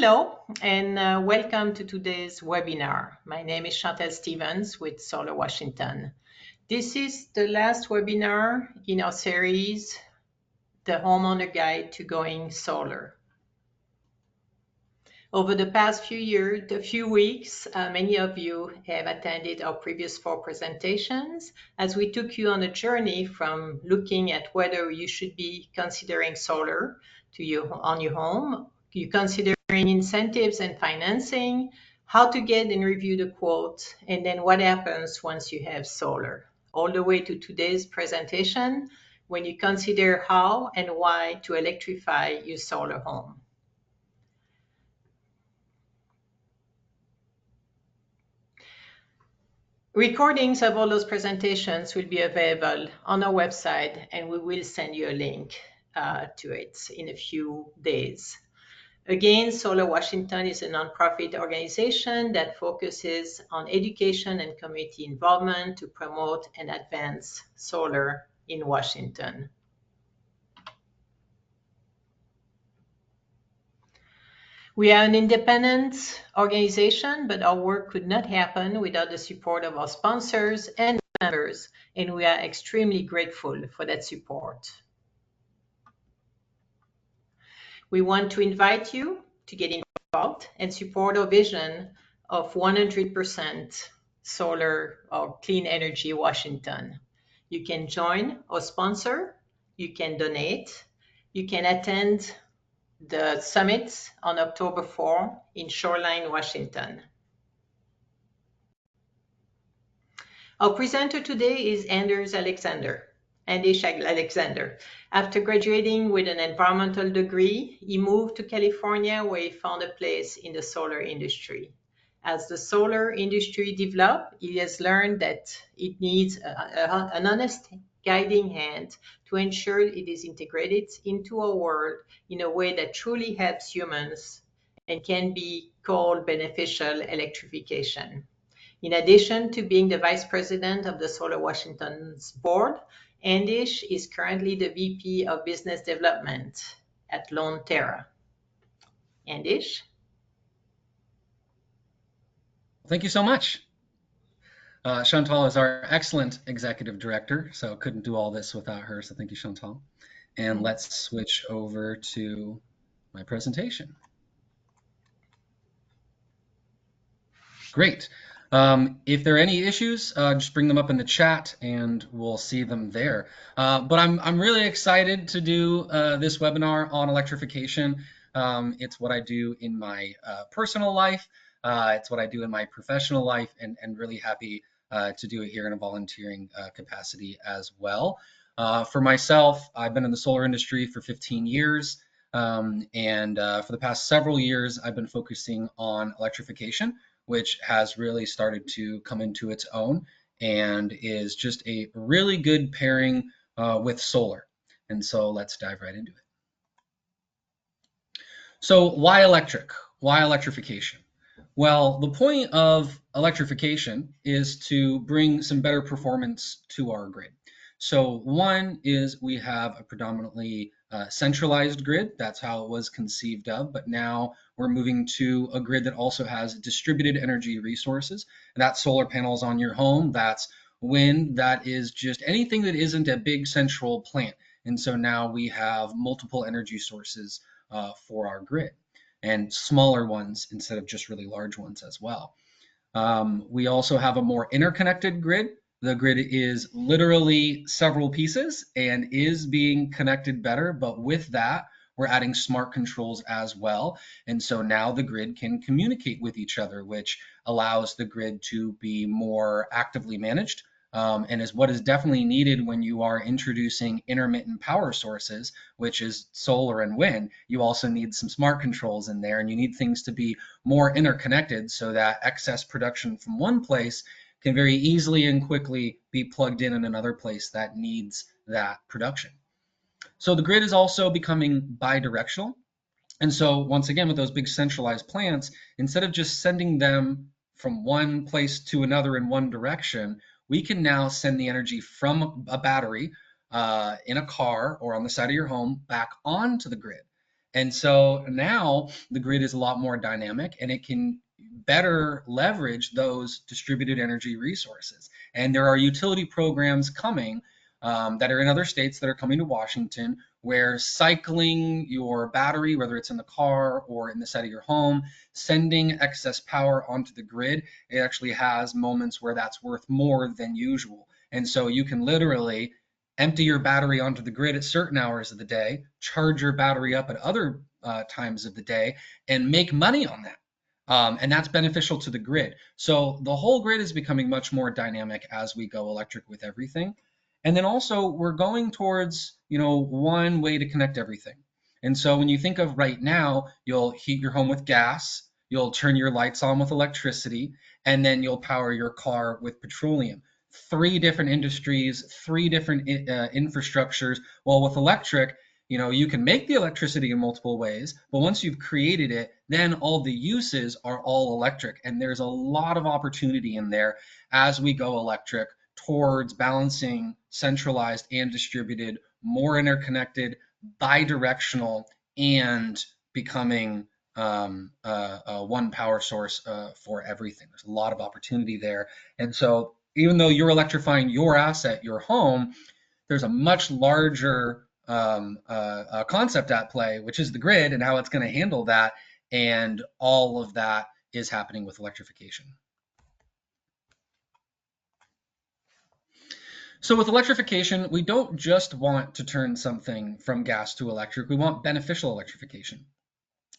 Hello, and welcome to today's webinar. My name is Chantal Stevens with Solar Washington. This is the last webinar in our series, The Homeowner Guide to Going Solar. Over the past few weeks, many of you have attended our previous 4 presentations as we took you on a journey from looking at whether you should be considering solar on your home, you considering incentives and financing, how to get and review the quote, and then what happens once you have solar. All the way to today's presentation when you consider how and why to electrify your solar home. Recordings of all those presentations will be available on our website, and we will send you a link to it in a few days. Again, Solar Washington is a nonprofit organization that focuses on education and community involvement to promote and advance solar in Washington. We are an independent organization, but our work could not happen without the support of our sponsors and members, and we are extremely grateful for that support. We want to invite you to get involved and support our vision of 100% solar or clean energy Washington. You can join or sponsor, you can donate, you can attend the summit on October 4 in Shoreline, Washington. Our presenter today is Anders Alexander. After graduating with an environmental degree, he moved to California where he found a place in the solar industry. As the solar industry developed, he has learned that it needs an honest guiding hand to ensure it is integrated into our world in a way that truly helps humans and can be called beneficial electrification. In addition to being the Vice President of the Solar Washington's board, Andish is currently the VP of Business Development at Lone Terra. Andish? Thank you so much. Chantal is our excellent executive director, so couldn't do all this without her, so thank you, Chantal. And let's switch over to my presentation. Great. If there are any issues, just bring them up in the chat and we'll see them there. But I'm really excited to do this webinar on electrification. It's what I do in my personal life. It's what I do in my professional life, and really happy to do it here in a volunteering capacity as well. For myself, I've been in the solar industry for 15 years, and for the past several years, I've been focusing on electrification, which has really started to come into its own and is just a really good pairing with solar. And so let's dive right into it. So why electric? Why electrification? Well, the point of electrification is to bring some better performance to our grid. So one is we have a predominantly centralized grid. That's how it was conceived of, but now we're moving to a grid that also has distributed energy resources. And that's solar panels on your home, that's wind, that is just anything that isn't a big central plant. And so now we have multiple energy sources for our grid, and smaller ones instead of just really large ones as well. We also have a more interconnected grid. The grid is literally several pieces and is being connected better, but with that, we're adding smart controls as well. And so now the grid can communicate with each other, which allows the grid to be more actively managed, and is what is definitely needed when you are introducing intermittent power sources, which is solar and wind. You also need some smart controls in there, and you need things to be more interconnected so that excess production from one place can very easily and quickly be plugged in another place that needs that production. So the grid is also becoming bidirectional. And so once again, with those big centralized plants, instead of just sending them from one place to another in one direction, we can now send the energy from a battery in a car or on the side of your home back onto the grid. And so now the grid is a lot more dynamic and it can better leverage those distributed energy resources. And there are utility programs coming that are in other states that are coming to Washington, where cycling your battery, whether it's in the car or in the side of your home, sending excess power onto the grid, it actually has moments where that's worth more than usual. And so you can literally empty your battery onto the grid at certain hours of the day, charge your battery up at other times of the day, and make money on that. And that's beneficial to the grid. So the whole grid is becoming much more dynamic as we go electric with everything. And then also we're going towards, one way to connect everything. And so when you think of right now, you'll heat your home with gas, you'll turn your lights on with electricity, and then you'll power your car with petroleum. Three different industries, three different infrastructures. Well, with electric, you can make the electricity in multiple ways, but once you've created it, then all the uses are all electric. And there's a lot of opportunity in there as we go electric towards balancing centralized and distributed, more interconnected, bidirectional, and becoming one power source for everything. There's a lot of opportunity there. And so even though you're electrifying your asset, your home, there's a much larger concept at play, which is the grid and how it's going to handle that. And all of that is happening with electrification. So with electrification, we don't just want to turn something from gas to electric, we want beneficial electrification.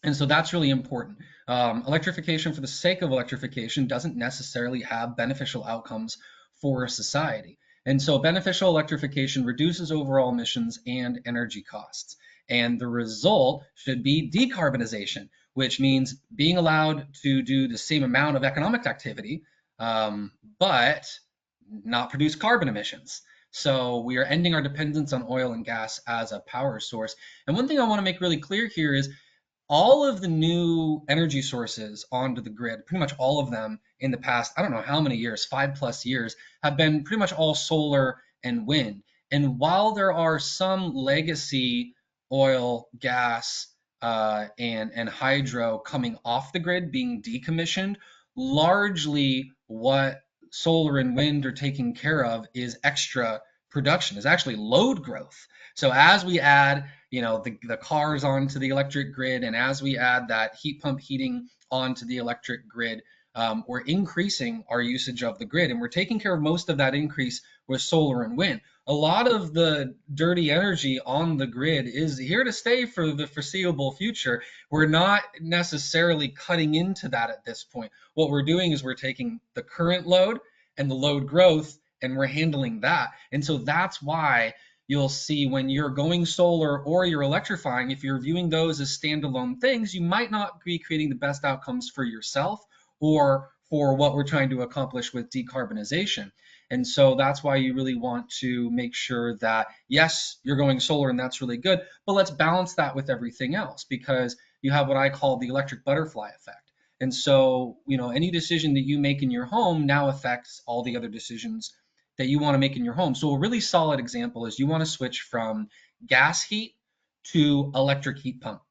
And so that's really important. Electrification for the sake of electrification doesn't necessarily have beneficial outcomes for society. And so beneficial electrification reduces overall emissions and energy costs. And the result should be decarbonization, which means being allowed to do the same amount of economic activity, but not produce carbon emissions. So we are ending our dependence on oil and gas as a power source. And one thing I want to make really clear here is all of the new energy sources onto the grid, pretty much all of them in the past, I don't know how many years, 5+ years, have been pretty much all solar and wind. And while there are some legacy oil, gas, and hydro coming off the grid being decommissioned, largely what solar and wind are taking care of is extra production, is actually load growth. So as we add the cars onto the electric grid, and as we add that heat pump heating onto the electric grid, we're increasing our usage of the grid, and we're taking care of most of that increase with solar and wind. A lot of the dirty energy on the grid is here to stay for the foreseeable future. We're not necessarily cutting into that at this point. What we're doing is we're taking the current load and the load growth, and we're handling that. And so that's why you'll see when you're going solar or you're electrifying, if you're viewing those as standalone things, you might not be creating the best outcomes for yourself or for what we're trying to accomplish with decarbonization. And so that's why you really want to make sure that, yes, you're going solar and that's really good, but let's balance that with everything else, because you have what I call the electric butterfly effect. And so, any decision that you make in your home now affects all the other decisions that you want to make in your home. So a really solid example is you want to switch from gas heat to electric heat pump.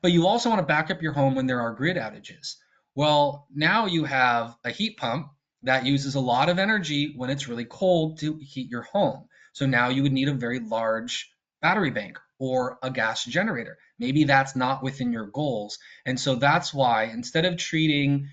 But you also want to back up your home when there are grid outages. Well, now you have a heat pump that uses a lot of energy when it's really cold to heat your home. So now you would need a very large battery bank or a gas generator. Maybe that's not within your goals. And so that's why instead of treating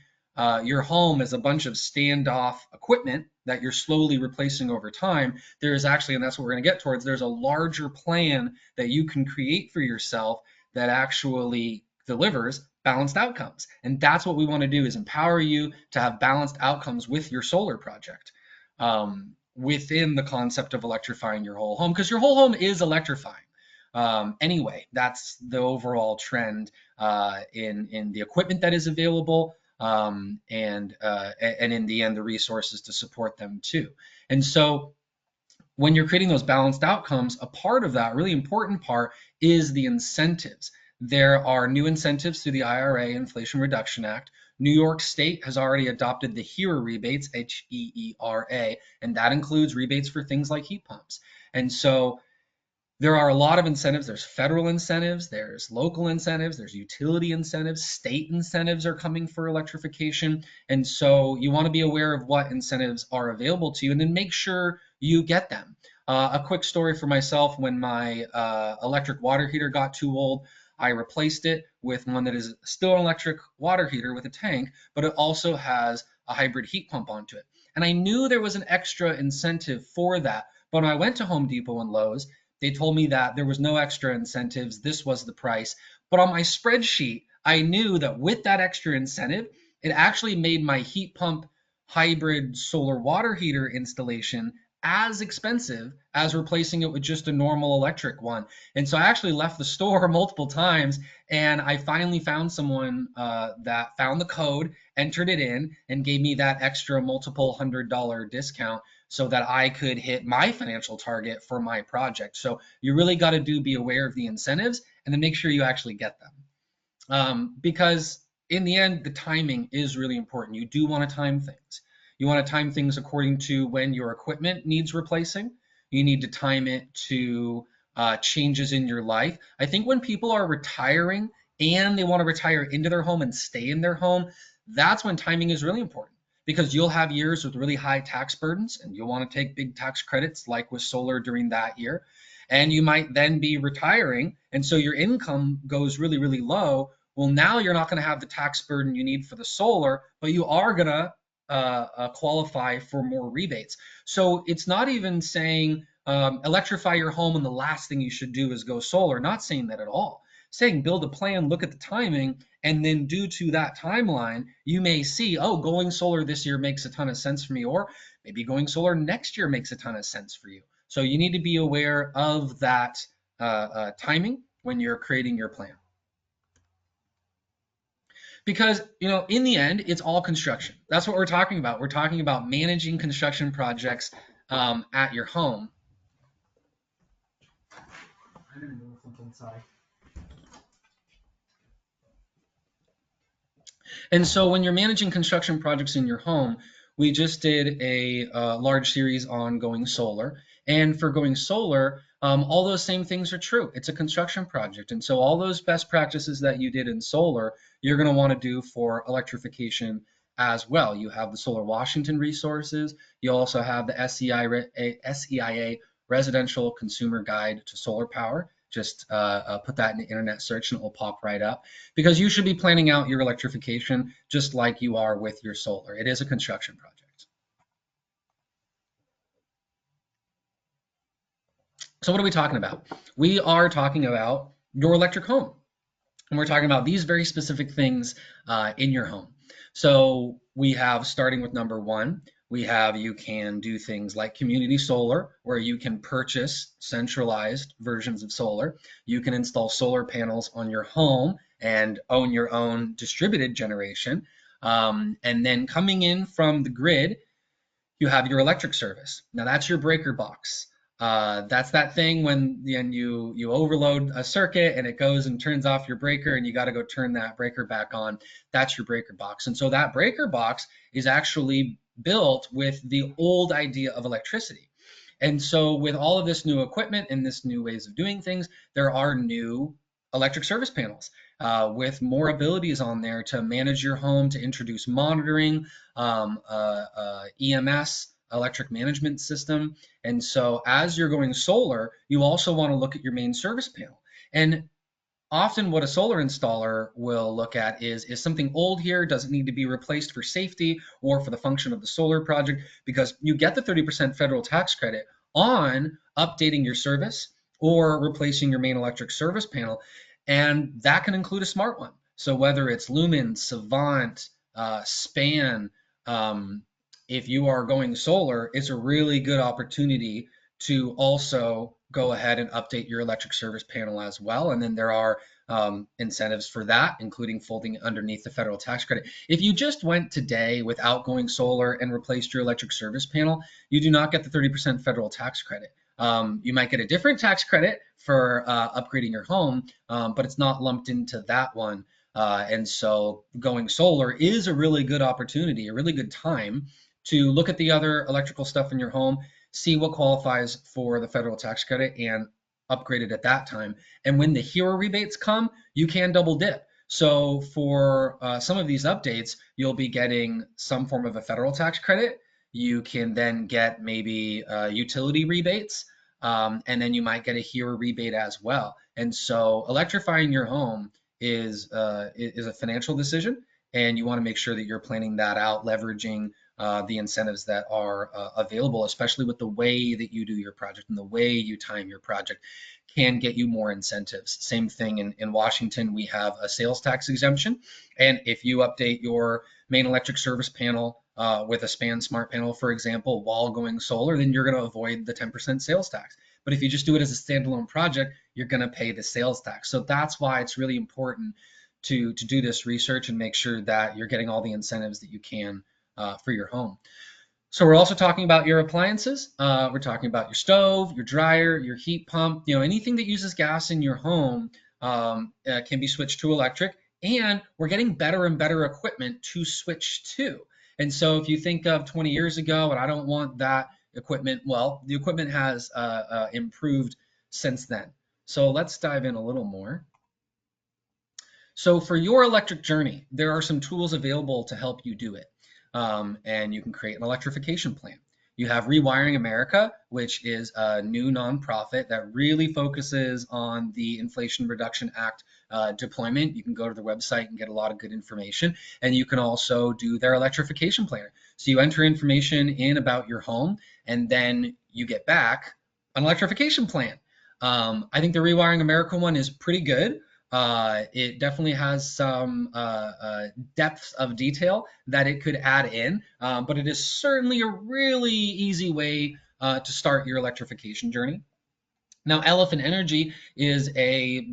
your home as a bunch of standoff equipment that you're slowly replacing over time, there's actually, and that's what we're going to get towards, there's a larger plan that you can create for yourself that actually delivers balanced outcomes. And that's what we want to do, is empower you to have balanced outcomes with your solar project, within the concept of electrifying your whole home, because your whole home is electrifying. Anyway, that's the overall trend in the equipment that is available, and in the end, the resources to support them too. And so when you're creating those balanced outcomes, a part of that, really important part, is the incentives. There are new incentives through the IRA, Inflation Reduction Act. New York State has already adopted the HERA rebates, HEERA, and that includes rebates for things like heat pumps. And so There are a lot of incentives. There's federal incentives, there's local incentives, there's utility incentives, state incentives are coming for electrification. And so you want to be aware of what incentives are available to you and then make sure you get them. A quick story for myself: when my electric water heater got too old, I replaced it with one that is still an electric water heater with a tank, but it also has a hybrid heat pump onto it. And I knew there was an extra incentive for that. But when I went to Home Depot and Lowe's, they told me that there was no extra incentives. This was the price. But on my spreadsheet, I knew that with that extra incentive, it actually made my heat pump hybrid solar water heater installation as expensive as replacing it with just a normal electric one. And so I actually left the store multiple times, and I finally found someone that found the code, entered it in, and gave me that extra multiple $100 discount so that I could hit my financial target for my project. So you really got to be aware of the incentives and then make sure you actually get them. Because in the end, the timing is really important. You do want to time things. You want to time things according to when your equipment needs replacing. You need to time it to changes in your life. I think when people are retiring and they want to retire into their home and stay in their home, that's when timing is really important, because you'll have years with really high tax burdens and you'll want to take big tax credits like with solar during that year. And you might then be retiring, and so your income goes really, really low. Well, now you're not going to have the tax burden you need for the solar, but you are going to qualify for more rebates. So it's not even saying electrify your home and the last thing you should do is go solar. Not saying that at all. Saying build a plan, look at the timing, and then due to that timeline, you may see, oh, going solar this year makes a ton of sense for me, or maybe going solar next year makes a ton of sense for you. So you need to be aware of that timing when you're creating your plan. Because, in the end, it's all construction. That's what we're talking about. We're talking about managing construction projects at your home. I didn't know something inside. And so when you're managing construction projects in your home, we just did a large series on going solar. And for going solar, all those same things are true. It's a construction project. And so all those best practices that you did in solar, you're going to want to do for electrification as well. You have the Solar Washington resources. You also have the SEIA Residential Consumer Guide to Solar Power. Just put that in the internet search and it will pop right up, because you should be planning out your electrification just like you are with your solar. It is a construction project. So what are we talking about? We are talking about your electric home. And we're talking about these very specific things in your home. So we have, starting with number one, you can do things like community solar, where you can purchase centralized versions of solar. You can install solar panels on your home and own your own distributed generation. And then coming in from the grid, you have your electric service. Now that's your breaker box. That's that thing when you overload a circuit and it goes and turns off your breaker and you got to go turn that breaker back on. That's your breaker box. And so that breaker box is actually built with the old idea of electricity. And so with all of this new equipment and this new ways of doing things, there are new electric service panels with more abilities on there to manage your home, to introduce monitoring, EMS, electric management system. And so as you're going solar, you also want to look at your main service panel. And often what a solar installer will look at is something old here, doesn't need to be replaced for safety or for the function of the solar project, because you get the 30% federal tax credit on updating your service or replacing your main electric service panel. And that can include a smart one. So whether it's Lumen, Savant, Span, if you are going solar, it's a really good opportunity to also go ahead and update your electric service panel as well. And then there are incentives for that, including folding underneath the federal tax credit. If you just went today without going solar and replaced your electric service panel, you do not get the 30% federal tax credit. You might get a different tax credit for upgrading your home, but it's not lumped into that one. And so going solar is a really good opportunity, a really good time to look at the other electrical stuff in your home, see what qualifies for the federal tax credit, and upgraded at that time. And when the hero rebates come, you can double dip. So for some of these updates, you'll be getting some form of a federal tax credit. You can then get maybe utility rebates, and then you might get a hero rebate as well. And so electrifying your home is a financial decision, and you want to make sure that you're planning that out, leveraging the incentives that are available, especially with the way that you do your project and the way you time your project can get you more incentives. Same thing in Washington, we have a sales tax exemption. And if you update your main electric service panel with a span smart panel, for example, while going solar, then you're going to avoid the 10% sales tax. But if you just do it as a standalone project, you're going to pay the sales tax. So that's why it's really important to do this research and make sure that you're getting all the incentives that you can for your home. So we're also talking about your appliances. We're talking about your stove, your dryer, your heat pump. Anything that uses gas in your home can be switched to electric. And we're getting better and better equipment to switch to. And so if you think of 20 years ago, and I don't want that equipment, well, the equipment has improved since then. So let's dive in a little more. So for your electric journey, there are some tools available to help you do it. And you can create an electrification plan. You have Rewiring America, which is a new nonprofit that really focuses on the Inflation Reduction Act deployment. You can go to their website and get a lot of good information. And you can also do their electrification planner. So you enter information in about your home, and then you get back an electrification plan. I think the Rewiring America one is pretty good. It definitely has some depth of detail that it could add in, but it is certainly a really easy way to start your electrification journey. Now, Elephant Energy is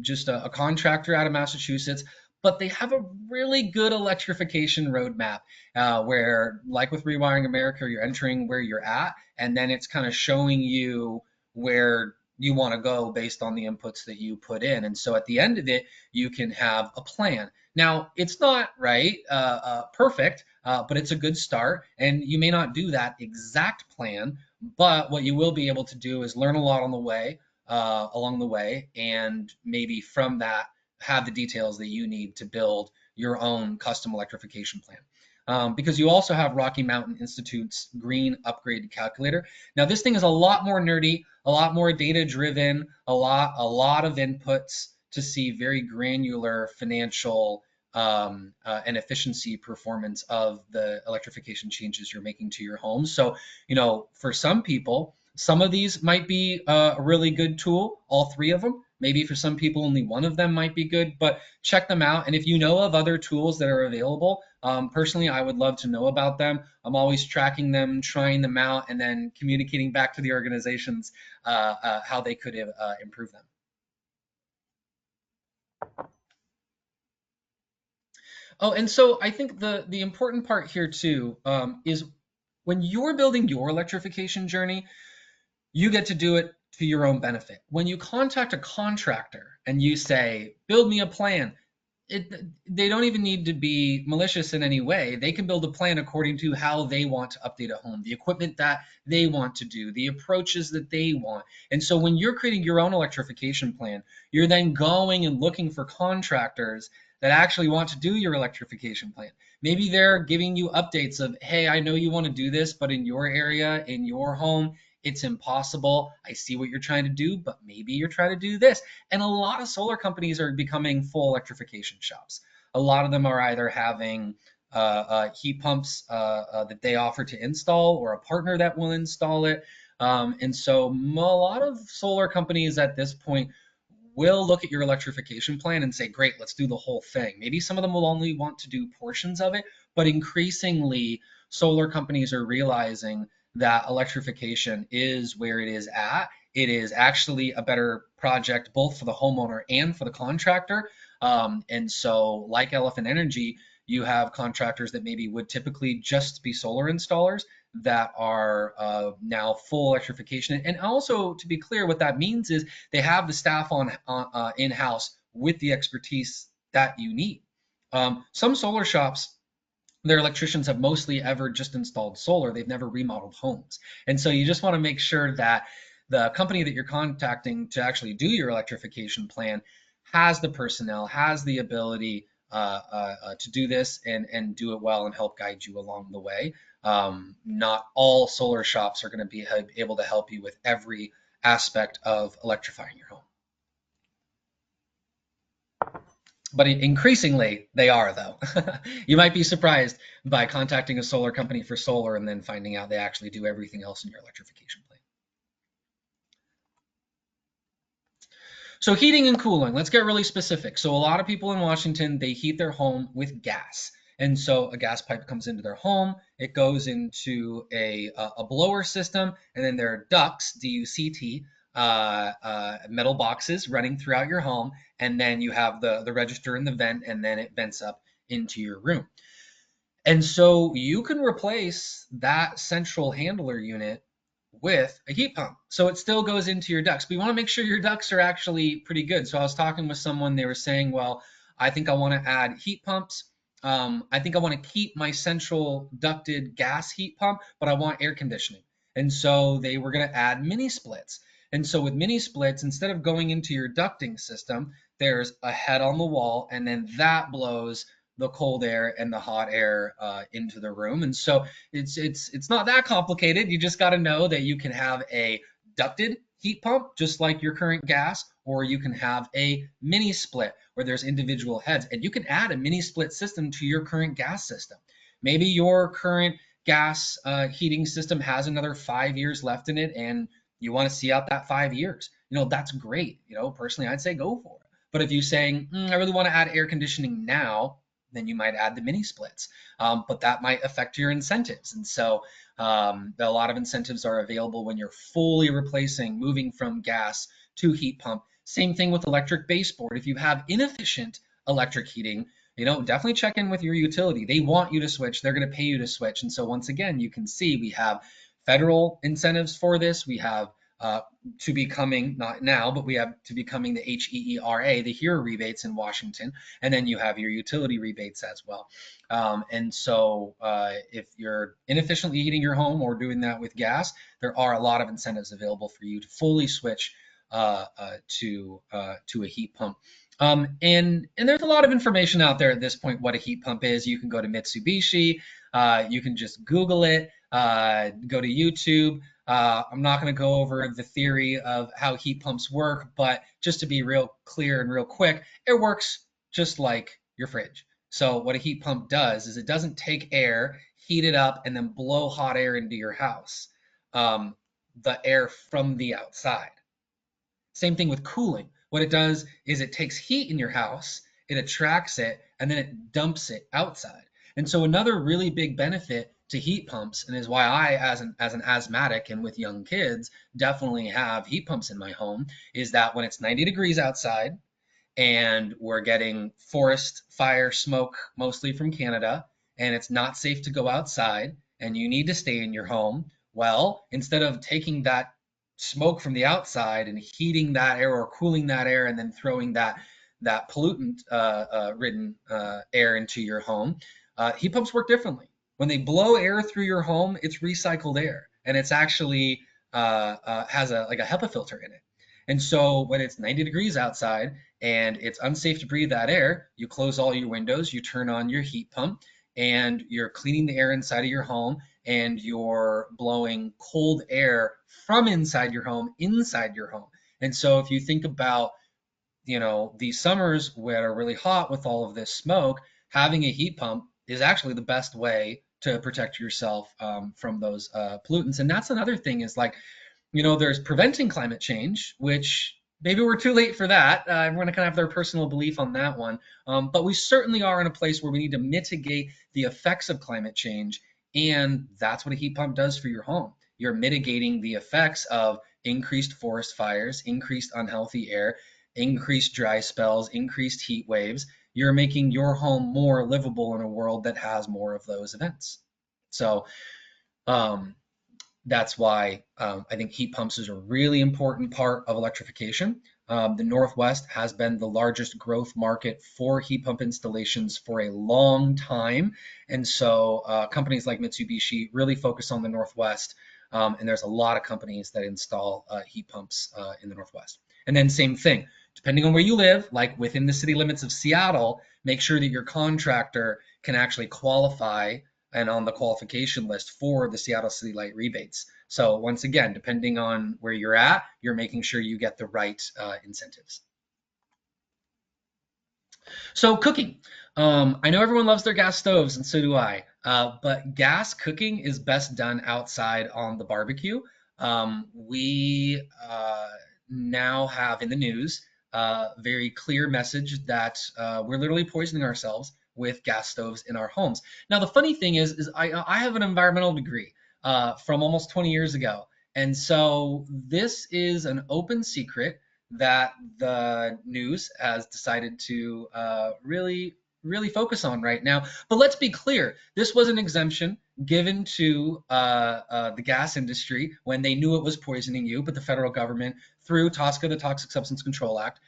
just a contractor out of Massachusetts, but they have a really good electrification roadmap where, like with Rewiring America, you're entering where you're at, and then it's kind of showing you where you want to go based on the inputs that you put in. And so at the end of it, you can have a plan. Now, it's not perfect, but it's a good start. And you may not do that exact plan, but what you will be able to do is learn a lot on the way, along the way, and maybe from that have the details that you need to build your own custom electrification plan. Because you also have Rocky Mountain Institute's Green Upgrade Calculator. Now, this thing is a lot more nerdy, a lot more data driven, a lot of inputs to see very granular financial and efficiency performance of the electrification changes you're making to your home. So, for some people, some of these might be a really good tool, all three of them. Maybe for some people, only one of them might be good, but check them out. And if you know of other tools that are available, personally, I would love to know about them. I'm always tracking them, trying them out, and then communicating back to the organizations how they could improve them. Oh, and so I think the important part here too is when you're building your electrification journey, you get to do it to your own benefit. When you contact a contractor and you say, build me a plan, they don't even need to be malicious in any way. They can build a plan according to how they want to update a home, the equipment that they want to do, the approaches that they want. And so when you're creating your own electrification plan, you're then going and looking for contractors that actually want to do your electrification plan. Maybe they're giving you updates of, hey, I know you want to do this, but in your area, in your home, it's impossible. I see what you're trying to do, but maybe you're trying to do this. And a lot of solar companies are becoming full electrification shops. A lot of them are either having heat pumps that they offer to install, or a partner that will install it. And so a lot of solar companies at this point will look at your electrification plan and say, great, let's do the whole thing. Maybe some of them will only want to do portions of it, but increasingly solar companies are realizing that electrification is where it is at. It is actually a better project both for the homeowner and for the contractor. And so like Elephant Energy, you have contractors that maybe would typically just be solar installers that are now full electrification. And also, to be clear, what that means is they have the staff on in-house with the expertise that you need. Some solar shops, their electricians have mostly ever just installed solar. They've never remodeled homes. And so you just want to make sure that the company that you're contacting to actually do your electrification plan has the personnel, has the ability to do this and do it well and help guide you along the way. Not all solar shops are going to be able to help you with every aspect of electrifying your home. But increasingly, they are, though. You might be surprised by contacting a solar company for solar and then finding out they actually do everything else in your electrification plan. So heating and cooling, let's get really specific. So a lot of people in Washington, they heat their home with gas. And so a gas pipe comes into their home, it goes into a blower system, and then there are ducts, D-U-C-T, metal boxes running throughout your home, and then you have the register and the vent, and then it vents up into your room. And so you can replace that central handler unit with a heat pump. So it still goes into your ducts. But you want to make sure your ducts are actually pretty good. So I was talking with someone, they were saying, well, I think I want to add heat pumps. I think I want to keep my central ducted gas heat pump, but I want air conditioning. And so they were going to add mini splits. And so with mini splits, instead of going into your ducting system, there's a head on the wall, and then that blows the cold air and the hot air into the room. And so it's not that complicated. You just got to know that you can have a ducted heat pump, just like your current gas, or you can have a mini split where there's individual heads. And you can add a mini split system to your current gas system. Maybe your current gas heating system has another 5 years left in it, and you want to see out that 5 years. That's great. Personally, I'd say go for it. But if you're saying, I really want to add air conditioning now, then you might add the mini splits. But that might affect your incentives. And so a lot of incentives are available when you're fully replacing, moving from gas to heat pump. Same thing with electric baseboard. If you have inefficient electric heating, definitely check in with your utility. They want you to switch. They're going to pay you to switch. And so once again, you can see we have federal incentives for this. We have to becoming, not now, but we have to becoming the HEERA, the HERA rebates in Washington, and then you have your utility rebates as well. And so if you're inefficiently heating your home or doing that with gas, there are a lot of incentives available for you to fully switch to a heat pump. And there's a lot of information out there at this point what a heat pump is. You can go to Mitsubishi, you can just Google it, go to YouTube. I'm not going to go over the theory of how heat pumps work, but just to be real clear and real quick, it works just like your fridge. So what a heat pump does is it doesn't take air, heat it up, and then blow hot air into your house. The air from the outside. Same thing with cooling. What it does is it takes heat in your house, it attracts it, and then it dumps it outside. And so another really big benefit to heat pumps, and is why I, as an asthmatic and with young kids, definitely have heat pumps in my home, is that when it's 90 degrees outside and we're getting forest fire smoke mostly from Canada, and it's not safe to go outside and you need to stay in your home, well, instead of taking that smoke from the outside and heating that air or cooling that air and then throwing that pollutant ridden air into your home, heat pumps work differently. When they blow air through your home, it's recycled air, and it's actually has a HEPA filter in it. And so when it's 90 degrees outside and it's unsafe to breathe that air, you close all your windows, you turn on your heat pump, and you're cleaning the air inside of your home, and you're blowing cold air from inside your home inside your home. And so if you think about these summers where are really hot with all of this smoke, having a heat pump is actually the best way to protect yourself from those pollutants. And that's another thing is there's preventing climate change, which maybe we're too late for that. Everyone kind of have their personal belief on that one. But we certainly are in a place where we need to mitigate the effects of climate change. And that's what a heat pump does for your home. You're mitigating the effects of increased forest fires, increased unhealthy air, increased dry spells, increased heat waves. You're making your home more livable in a world that has more of those events. So that's why I think heat pumps is a really important part of electrification. The Northwest has been the largest growth market for heat pump installations for a long time. And so companies like Mitsubishi really focus on the Northwest And there's a lot of companies that install heat pumps in the Northwest. And then same thing, depending on where you live, like within the city limits of Seattle, make sure that your contractor can actually qualify and on the qualification list for the Seattle City Light rebates. So once again, depending on where you're at, you're making sure you get the right incentives. So cooking. I know everyone loves their gas stoves, and so do I. But gas cooking is best done outside on the barbecue. We now have in the news very clear message that we're literally poisoning ourselves with gas stoves in our homes. Now, the funny thing is I have an environmental degree from almost 20 years ago. And so this is an open secret that the news has decided to really focus on right now. But let's be clear, this was an exemption given to the gas industry when they knew it was poisoning you, but the federal government, through TSCA, the Toxic Substance Control Act,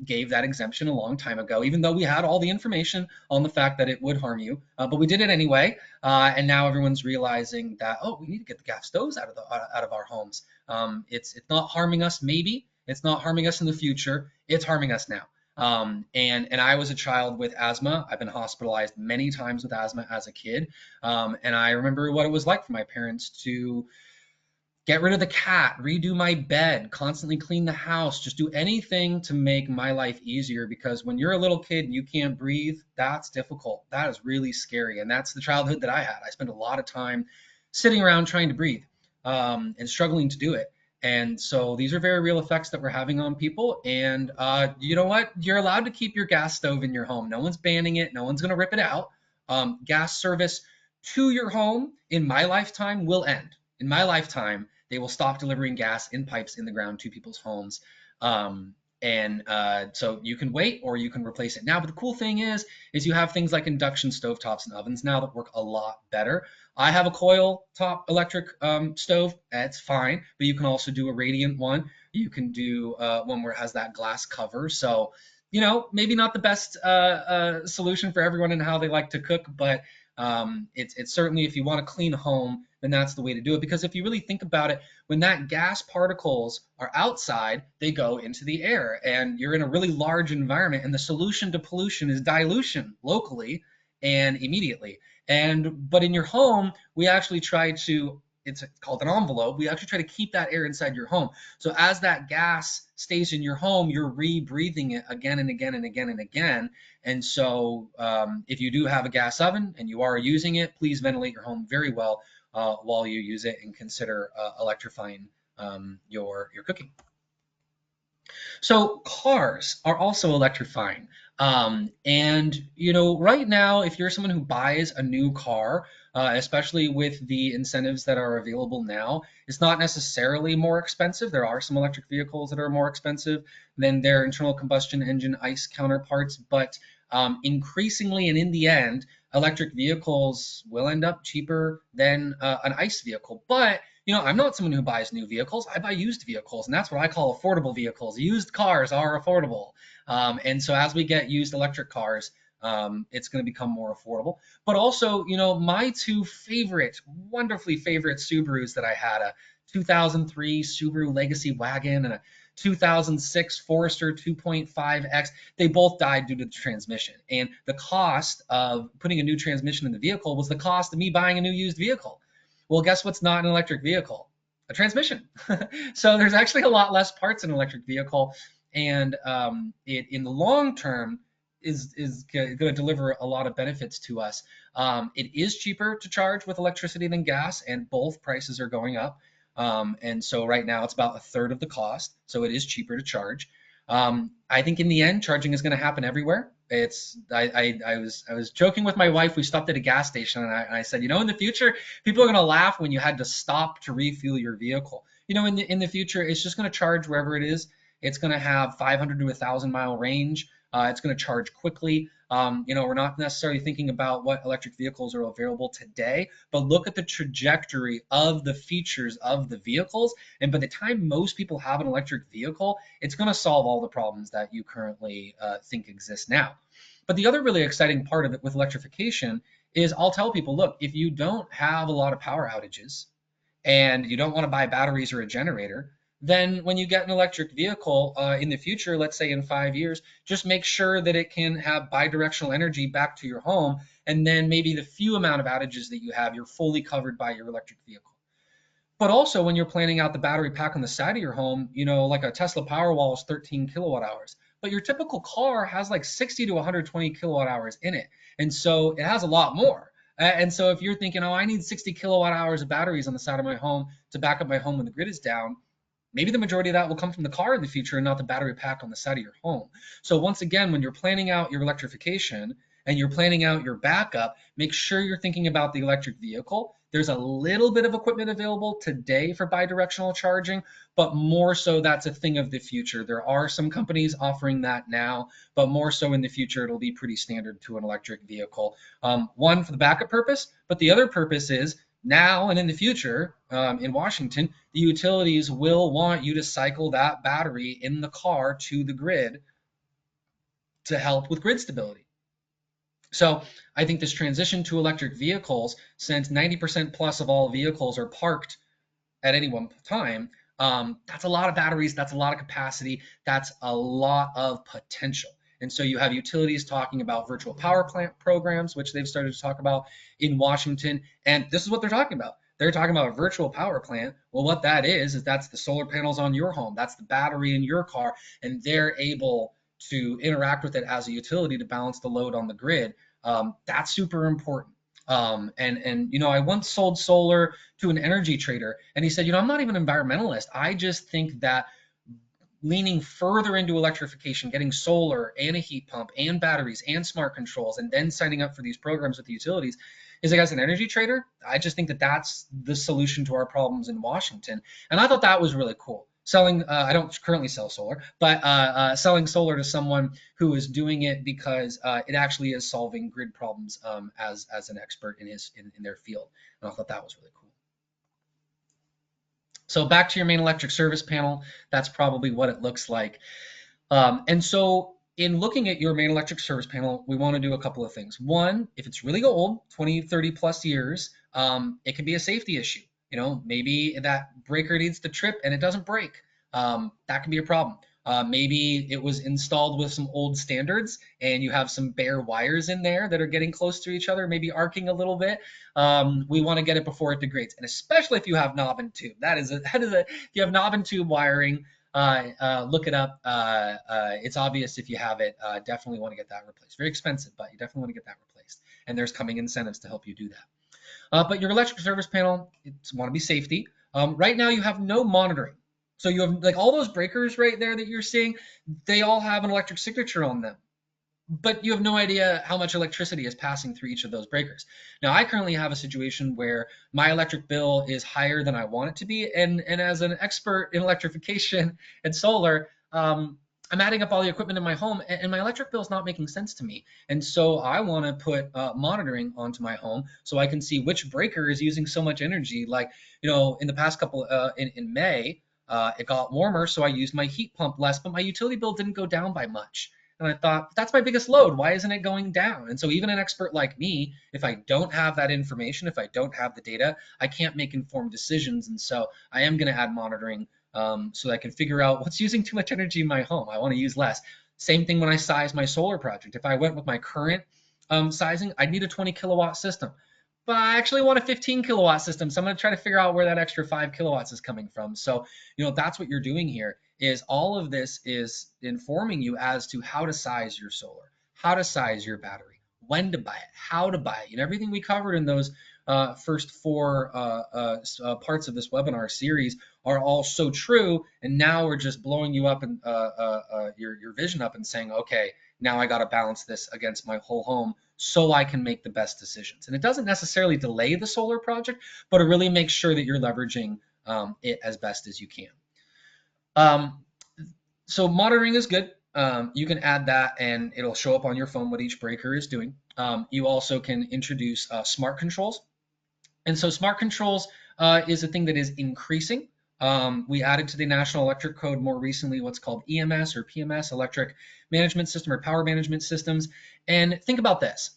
gave that exemption a long time ago, even though we had all the information on the fact that it would harm you. But we did it anyway, and now everyone's realizing that, oh, we need to get the gas stoves out of our homes. It's not harming us, maybe. It's not harming us in the future. It's harming us now. And I was a child with asthma. I've been hospitalized many times with asthma as a kid. And I remember what it was like for my parents to get rid of the cat, redo my bed, constantly clean the house, just do anything to make my life easier. Because when you're a little kid and you can't breathe, that's difficult. That is really scary. And that's the childhood that I had. I spent a lot of time sitting around trying to breathe and struggling to do it. And so these are very real effects that we're having on people. And you know what? You're allowed to keep your gas stove in your home. No one's banning it. No one's going to rip it out. Gas service to your home in my lifetime will end. In my lifetime, they will stop delivering gas in pipes in the ground to people's homes. So you can wait or you can replace it now. But the cool thing is you have things like induction stovetops and ovens now that work a lot better. I have a coil top electric stove. It's fine, but you can also do a radiant one. You can do one where it has that glass cover. So, you know, maybe not the best solution for everyone and how they like to cook, but it's certainly, if you want to clean home, then that's the way to do it. Because if you really think about it, when that gas particles are outside, they go into the air, and you're in a really large environment, and the solution to pollution is dilution locally and immediately. But in your home, we actually try to, it's called an envelope. We actually try to keep that air inside your home. So as that gas stays in your home, you're rebreathing it again and again and again and again. And so if you do have a gas oven and you are using it, please ventilate your home very well while you use it, and consider electrifying your cooking. So cars are also electrifying. And you know, right now, if you're someone who buys a new car, especially with the incentives that are available now, it's not necessarily more expensive. There are some electric vehicles that are more expensive than their internal combustion engine ICE counterparts, but increasingly and in the end, electric vehicles will end up cheaper than an ICE vehicle. But you know, I'm not someone who buys new vehicles. I buy used vehicles, and that's what I call affordable vehicles. Used cars are affordable. And so as we get used electric cars, it's going to become more affordable. But also, you know, my two favorite, wonderfully favorite Subarus that I had, a 2003 Subaru Legacy Wagon and a 2006 Forester 2.5X, they both died due to the transmission. And the cost of putting a new transmission in the vehicle was the cost of me buying a new used vehicle. Well, guess what's not an electric vehicle? A transmission. So there's actually a lot less parts in an electric vehicle, and it in the long term is going to deliver a lot of benefits to us. It is cheaper to charge with electricity than gas, and both prices are going up. And so right now it's about a third of the cost, so it is cheaper to charge. I think in the end, charging is going to happen everywhere. I was joking with my wife. We stopped at a gas station, and I said, you know, in the future, people are going to laugh when you had to stop to refuel your vehicle. You know, in the future, it's just going to charge wherever it is. It's going to have 500 to 1,000-mile range. It's going to charge quickly. You know, we're not necessarily thinking about what electric vehicles are available today, but look at the trajectory of the features of the vehicles. And by the time most people have an electric vehicle, it's going to solve all the problems that you currently think exist now. But the other really exciting part of it with electrification is I'll tell people, look, if you don't have a lot of power outages, and you don't want to buy batteries or a generator, then when you get an electric vehicle in the future, let's say in 5 years, just make sure that it can have bidirectional energy back to your home. And then maybe the few amount of outages that you have, you're fully covered by your electric vehicle. But also when you're planning out the battery pack on the side of your home, like a Tesla Powerwall is 13 kilowatt hours, but your typical car has like 60 to 120 kilowatt hours in it. And so it has a lot more. And so if you're thinking, oh, I need 60 kilowatt hours of batteries on the side of my home to back up my home when the grid is down, maybe the majority of that will come from the car in the future and not the battery pack on the side of your home. So once again, when you're planning out your electrification and you're planning out your backup, make sure you're thinking about the electric vehicle. There's a little bit of equipment available today for bidirectional charging, but more so that's a thing of the future. There are some companies offering that now, but more so in the future, it'll be pretty standard to an electric vehicle. One, for the backup purpose, but the other purpose is now and in the future, in Washington, the utilities will want you to cycle that battery in the car to the grid to help with grid stability. So I think this transition to electric vehicles, since 90% plus of all vehicles are parked at any one time, that's a lot of batteries, that's a lot of capacity, that's a lot of potential. And so you have utilities talking about virtual power plant programs, which they've started to talk about in Washington. And this is what they're talking about. They're talking about a virtual power plant. Well, what that is that's the solar panels on your home, that's the battery in your car, and they're able to interact with it as a utility to balance the load on the grid. That's super important. And I once sold solar to an energy trader, and he said, I'm not even an environmentalist. I just think that leaning further into electrification, getting solar and a heat pump and batteries and smart controls, and then signing up for these programs with the utilities, is like, as an energy trader, I just think that that's the solution to our problems in Washington. And I thought that was really cool. Selling, I don't currently sell solar, but selling solar to someone who is doing it because it actually is solving grid problems as an expert in their field. And I thought that was really cool. So back to your main electric service panel, that's probably what it looks like. And so in looking at your main electric service panel, we want to do a couple of things. One, if it's really old, 20, 30 plus years, it can be a safety issue. Maybe that breaker needs to trip and it doesn't break. That can be a problem. Maybe it was installed with some old standards and you have some bare wires in there that are getting close to each other, maybe arcing a little bit. We want to get it before it degrades. And especially if you have knob and tube, if you have knob and tube wiring, look it up. It's obvious if you have it. Definitely want to get that replaced. Very expensive, but you definitely want to get that replaced. And there's coming incentives to help you do that. But your electric service panel, it's want to be safety. Right now you have no monitoring. So you have like all those breakers right there that you're seeing, they all have an electric signature on them. But you have no idea how much electricity is passing through each of those breakers. Now, I currently have a situation where my electric bill is higher than I want it to be. And as an expert in electrification and solar, I'm adding up all the equipment in my home and my electric bill is not making sense to me. And so I want to put monitoring onto my home so I can see which breaker is using so much energy. Like, in the past couple, in May, it got warmer, so I used my heat pump less, but my utility bill didn't go down by much. And I thought, that's my biggest load. Why isn't it going down? And so even an expert like me, if I don't have that information, if I don't have the data, I can't make informed decisions. And so I am going to add monitoring so that I can figure out what's using too much energy in my home. I want to use less. Same thing when I size my solar project. If I went with my current sizing, I'd need a 20 kilowatt system. But I actually want a 15 kilowatt system. So I'm going to try to figure out where that extra 5 kilowatts is coming from. So, that's what you're doing here. Is all of this is informing you as to how to size your solar, how to size your battery, when to buy it, how to buy it. Everything we covered in those first four parts of this webinar series are all so true. And now we're just blowing you up and your vision up and saying, okay, now I got to balance this against my whole home so I can make the best decisions. And it doesn't necessarily delay the solar project, but it really makes sure that you're leveraging it as best as you can. So monitoring is good. You can add that and it'll show up on your phone what each breaker is doing. You also can introduce smart controls. And so smart controls is a thing that is increasing. We added to the National Electric Code more recently what's called EMS or PMS, Electric Management System or Power Management Systems. And think about this.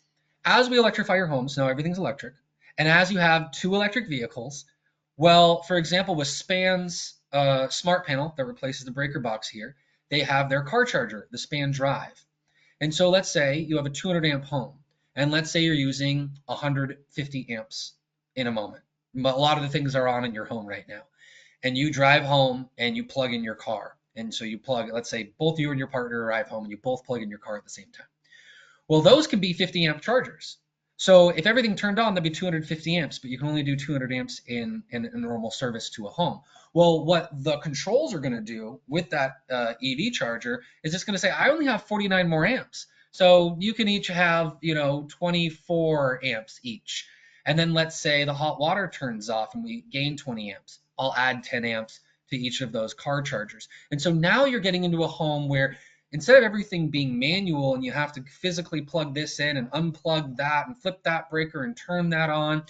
As we electrify your homes, now everything's electric, and as you have 2 electric vehicles, Well, for example, with Span's smart panel that replaces the breaker box here, they have their car charger, the Span Drive. And so let's say you have a 200 amp home, and let's say you're using 150 amps in a moment. But a lot of the things are on in your home right now. And you drive home and you plug in your car. And so you plug, let's say both you and your partner arrive home and you both plug in your car at the same time. Well, those can be 50 amp chargers. So if everything turned on, that'd be 250 amps, but you can only do 200 amps in a normal service to a home. Well, what the controls are going to do with that EV charger is it's going to say, I only have 49 more amps. So you can each have, 24 amps each. And then let's say the hot water turns off and we gain 20 amps. I'll add 10 amps to each of those car chargers. And so now you're getting into a home where instead of everything being manual and you have to physically plug this in and unplug that and flip that breaker and turn that on,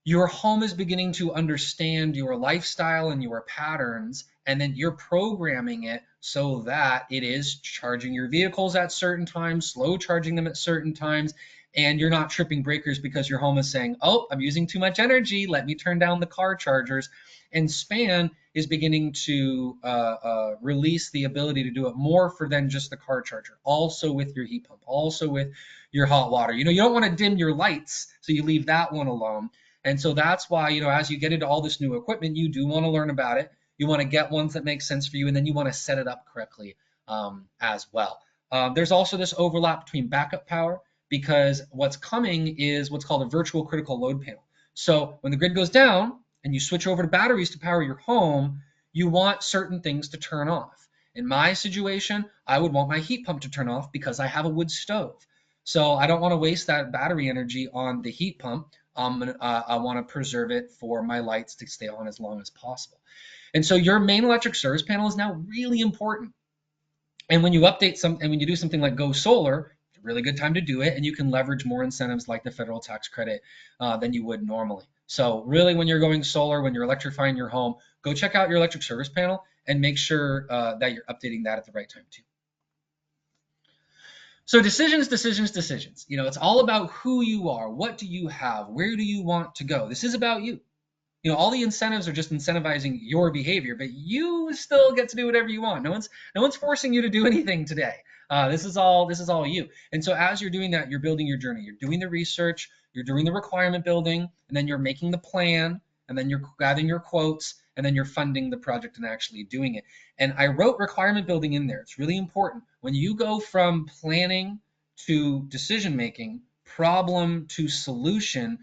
your home is beginning to understand your lifestyle and your patterns, and then you're programming it so that it is charging your vehicles at certain times, slow charging them at certain times, and you're not tripping breakers because your home is saying, oh, I'm using too much energy, let me turn down the car chargers. And Span is beginning to release the ability to do it more for than just the car charger, also with your heat pump, also with your hot water. You don't want to dim your lights, so you leave that one alone. And so that's why, as you get into all this new equipment, you do want to learn about it. You want to get ones that make sense for you, and then you want to set it up correctly as well. There's also this overlap between backup power, because what's coming is what's called a virtual critical load panel. So when the grid goes down and you switch over to batteries to power your home, you want certain things to turn off. In my situation, I would want my heat pump to turn off because I have a wood stove. So I don't want to waste that battery energy on the heat pump. I want to preserve it for my lights to stay on as long as possible. And so your main electric service panel is now really important. And when you update and when you do something like go solar, it's a really good time to do it, and you can leverage more incentives like the federal tax credit than you would normally. So really, when you're going solar, when you're electrifying your home, go check out your electric service panel and make sure that you're updating that at the right time too. So decisions. It's all about who you are. What do you have? Where do you want to go? This is about you. All the incentives are just incentivizing your behavior, but you still get to do whatever you want. No one's forcing you to do anything today. This is all you. And so as you're doing that, you're building your journey. You're doing the research, you're doing the requirement building, and then you're making the plan, and then you're gathering your quotes, and then you're funding the project and actually doing it. And I wrote requirement building in there. It's really important. When you go from planning to decision making, problem to solution,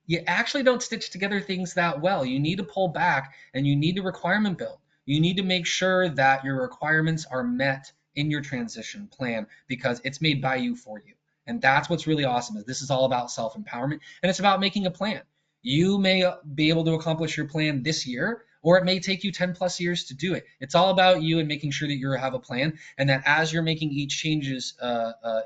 you actually don't stitch together things that well. You need to pull back and you need to requirement build. You need to make sure that your requirements are met in your transition plan because it's made by you for you. And that's what's really awesome is this is all about self-empowerment, and it's about making a plan. You may be able to accomplish your plan this year, or it may take you 10 plus years to do it. It's all about you and making sure that you have a plan, and that as you're making each changes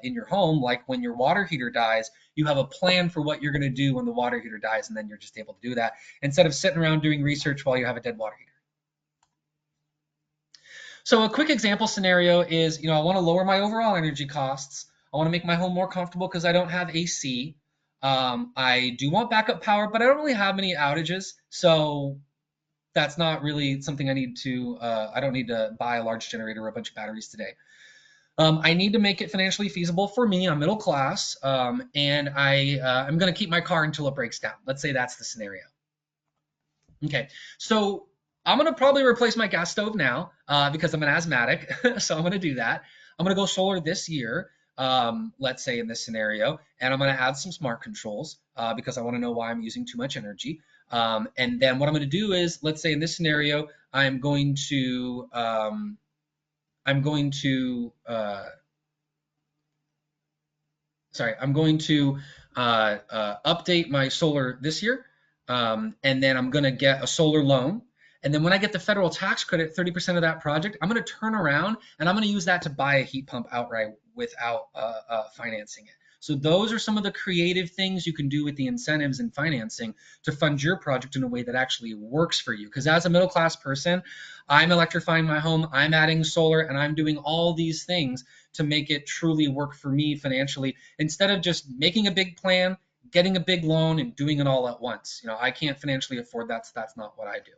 in your home, like when your water heater dies, you have a plan for what you're going to do when the water heater dies, and then you're just able to do that instead of sitting around doing research while you have a dead water heater. So a quick example scenario is, I want to lower my overall energy costs. I want to make my home more comfortable because I don't have AC. I do want backup power, but I don't really have many outages, so that's not really something I need to, I don't need to buy a large generator or a bunch of batteries today. I need to make it financially feasible for me. I'm middle class, and I'm going to keep my car until it breaks down. Let's say that's the scenario. Okay, so I'm going to probably replace my gas stove now because I'm an asthmatic, so I'm going to do that. I'm going to go solar this year, let's say in this scenario, and I'm going to add some smart controls because I want to know why I'm using too much energy. And then what I'm going to do is, let's say in this scenario, I'm going to update my solar this year, and then I'm going to get a solar loan. And then when I get the federal tax credit, 30% of that project, I'm going to turn around and I'm going to use that to buy a heat pump outright without financing it. So those are some of the creative things you can do with the incentives and financing to fund your project in a way that actually works for you. Because as a middle class person, I'm electrifying my home, I'm adding solar, and I'm doing all these things to make it truly work for me financially, instead of just making a big plan, getting a big loan and doing it all at once. I can't financially afford that, so that's not what I do.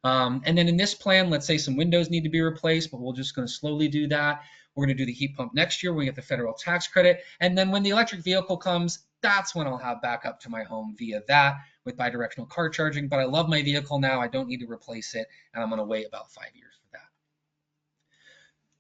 And then in this plan, let's say some windows need to be replaced, but we're just going to slowly do that. We're going to do the heat pump next year. We get the federal tax credit. And then when the electric vehicle comes, that's when I'll have backup to my home via that with bidirectional car charging. But I love my vehicle now. I don't need to replace it. And I'm going to wait about 5 years for that.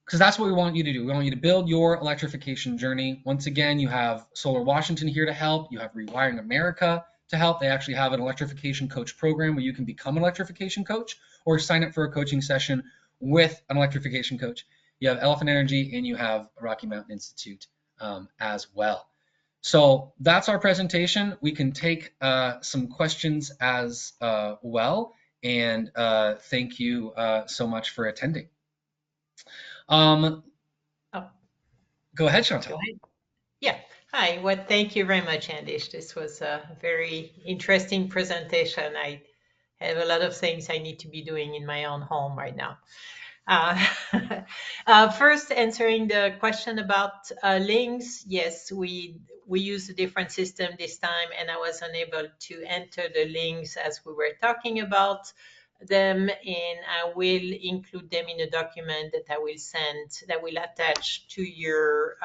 Because that's what we want you to do. We want you to build your electrification journey. Once again, you have Solar Washington here to help. You have Rewiring America to help. They actually have an electrification coach program where you can become an electrification coach or sign up for a coaching session with an electrification coach. You have Elephant Energy and you have Rocky Mountain Institute as well. So that's our presentation. We can take some questions as well. And thank you so much for attending. Oh, Go ahead, Chantal. go ahead. Yeah. Hi. Well, thank you very much, Andish. This was a very interesting presentation. I have a lot of things I need to be doing in my own home right now. First, answering the question about links. Yes, we use a different system this time, and I was unable to enter the links as we were talking about them, and I will include them in a document that I will send, that will attach to your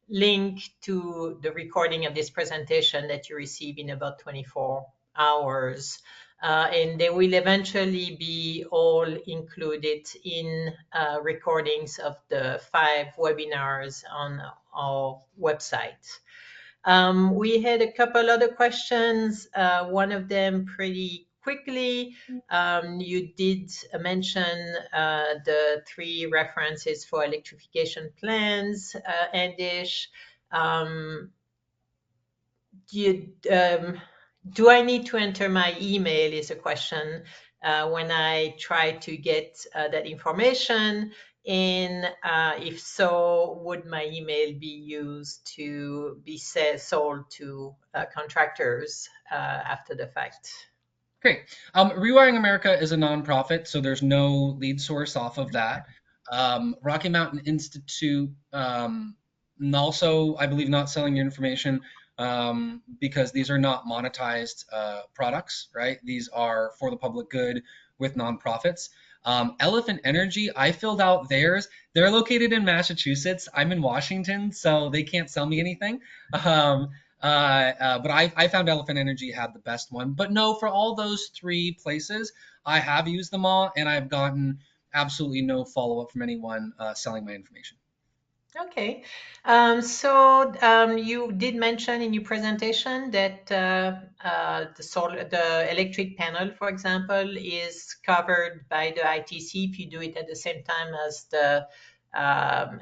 link to the recording of this presentation that you receive in about 24 hours. And they will eventually be all included in recordings of the 5 webinars on our website. We had a couple other questions, one of them pretty quickly. You did mention the 3 references for electrification plans, Andish. Do I need to enter my email is a question when I try to get that information. And if so, would my email be used to be sold to contractors after the fact? Great. Rewiring America is a nonprofit, so there's no lead source off of that. Rocky Mountain Institute, also, I believe, not selling your information because these are not monetized products, right? These are for the public good with nonprofits. Elephant Energy, I filled out theirs. They're located in Massachusetts. I'm in Washington, so they can't sell me anything. But I found Elephant Energy had the best one. But no, for all those 3 places, I have used them all, and I've gotten absolutely no follow-up from anyone selling my information. Okay. You did mention in your presentation that the electric panel, for example, is covered by the ITC if you do it at the same time as the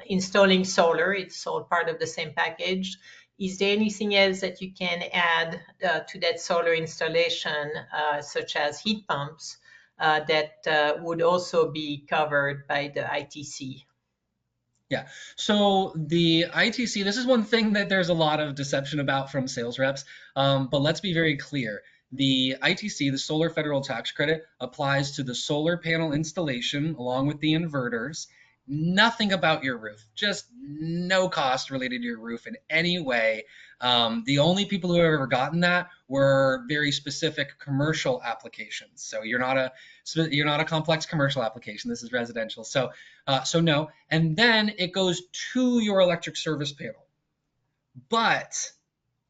installing solar. It's all part of the same package. Is there anything else that you can add to that solar installation, such as heat pumps, that would also be covered by the ITC? Yeah. So the ITC, this is one thing that there's a lot of deception about from sales reps. But let's be very clear. The ITC, the Solar Federal Tax Credit, applies to the solar panel installation along with the inverters. Nothing about your roof, just no cost related to your roof in any way. The only people who have ever gotten that were very specific commercial applications. So you're not a complex commercial application. This is residential. So no. And then it goes to your electric service panel. But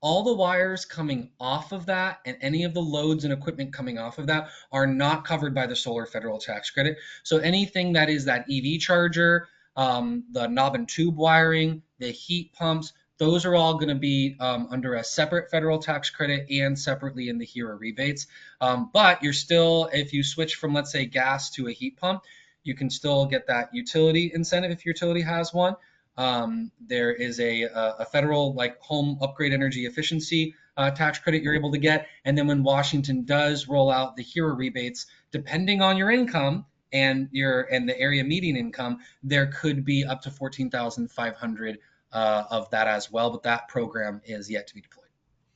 all the wires coming off of that and any of the loads and equipment coming off of that are not covered by the solar federal tax credit. So anything that is that EV charger, the knob and tube wiring, the heat pumps, those are all going to be under a separate federal tax credit and separately in the HERA rebates. But you're still, if you switch from, let's say, gas to a heat pump, you can still get that utility incentive if your utility has one. There is a federal like home upgrade energy efficiency tax credit you're able to get. And then when Washington does roll out the HERA rebates, depending on your income and the area median income, there could be up to 14,500 of that as well. But that program is yet to be deployed.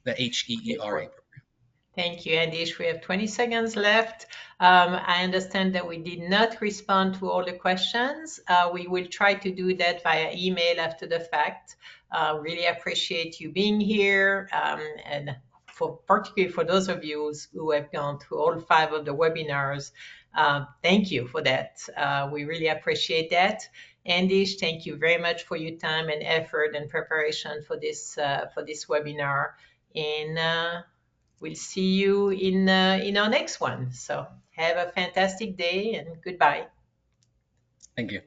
The HEERA program. Thank you, Andish. We have 20 seconds left. I understand that we did not respond to all the questions. We will try to do that via email after the fact. Really appreciate you being here, and particularly for those of you who have gone through all 5 of the webinars. Thank you for that. We really appreciate that. Andish, thank you very much for your time and effort and preparation for this webinar. And we'll see you in our next one. So have a fantastic day and goodbye. Thank you.